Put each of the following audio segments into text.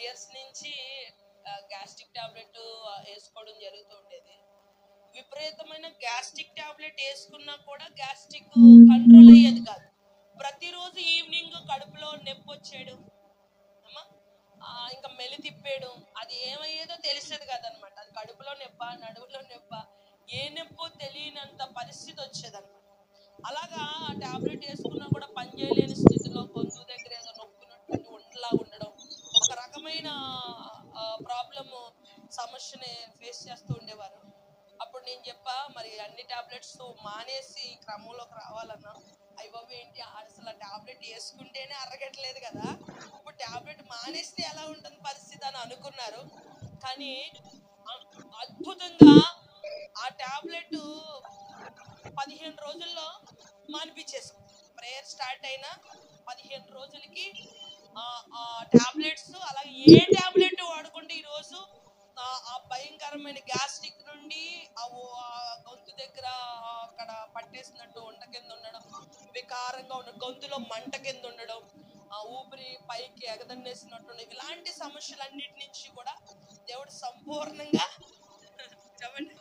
Years నుంచి gastric tablet వేసుకోవడం జరుగుతూ ఉండేది. విపరీతమైన గ్యాస్ట్రిక్ టాబ్లెట్ వేసుకున్నా కూడా గ్యాస్ట్రిక్ కంట్రోల్ అయ్యేది కాదు. ప్రతిరోజు ఈవినింగ్ కడుపులో నొప్పి వచ్చేయడం, ఇంకా మెలి తిప్పేయడం, అది ఏమయ్యేదో తెలిసేది కాదనమాట. అది కడుపులో నొప్ప, నడువులో నొప్ప, ఏ నొప్పో తెలియనంత పరిస్థితి వచ్చేదన్నమాట. అలాగా ఆ టాబ్లెట్ వేసుకున్నా కూడా పని చేయలేని స్థితిలో, గొంతు దగ్గర ఏదో నొప్పునట్టు ఉండలా ఉండడం, ఒక రకమైన ప్రాబ్లము, సమస్యని ఫేస్ చేస్తూ ఉండేవారు. అప్పుడు నేను చెప్పా, మరి అన్ని టాబ్లెట్స్ మానేసి క్రమంలోకి రావాలన్నా. అయ్యబాబు ఏంటి అసలు టాబ్లెట్ వేసుకుంటేనే అరగట్లేదు కదా, ఇప్పుడు టాబ్లెట్ మానేస్తే ఎలా ఉంటుంది పరిస్థితి అని అనుకున్నారు. కానీ అద్భుతంగా ఆ టాబ్లెట్ 15 రోజుల్లో మానిపించేసాం. ప్రేయర్ స్టార్ట్ అయిన 15 రోజులకి ఆ టాబ్లెట్స్, అలాగే ఏ టాబ్లెట్ వాడుకుంటే ఈరోజు ఆ భయంకరమైన గ్యాస్ట్రిక్ నుండి ఆ గొంతు దగ్గర అక్కడ పట్టేసినట్టు వంట కింద ఉండడం, వికారంగా ఉన్న గొంతులో మంట కింద ఉండడం, ఆ ఊపిరి పైకి ఎగదన్నేసినట్టు, ఇలాంటి సమస్యలన్నిటి నుంచి కూడా దేవుడు సంపూర్ణంగా చెప్పండి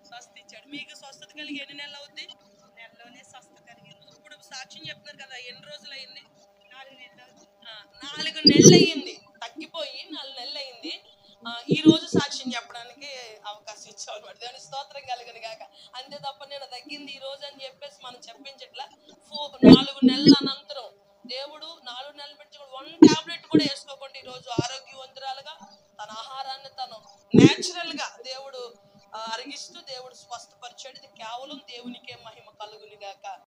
స్వస్థ ఇచ్చాడు. మీకు స్వస్థత కలిగి ఎన్ని నెలలు అవుద్ది? నెలలోనే స్వస్థత కలిగింది. ఇప్పుడు సాక్ష్యం చెప్తున్నారు కదా, ఎన్ని రోజులు అయింది? 4 నెలలు. 4 నెలలు అయ్యింది, తగ్గిపోయి 4 నెలలు అయింది. ఈ రోజు సాక్ష్యం చెప్పడానికి అవకాశం ఇచ్చావు అనమాట. దాని స్తోత్రం కలుగును గాక. అంతే తప్ప నేను తగ్గింది ఈ రోజు అని చెప్పేసి మనం చెప్పించట్లా. 4 నెలల అనంతరం దేవుడు 4 నెలల నుంచి కూడా 1 టాబ్లెట్ కూడా వేసుకోకుండా ఈరోజు ఆరోగ్యవంతురాలుగా తన ఆహారాన్ని తను నేచురల్ గా దేవుడు అరిగిస్తూ దేవుడు స్వస్థపరిచాడు. ఇది కేవలం దేవునికే మహిమ కలుగును గాక.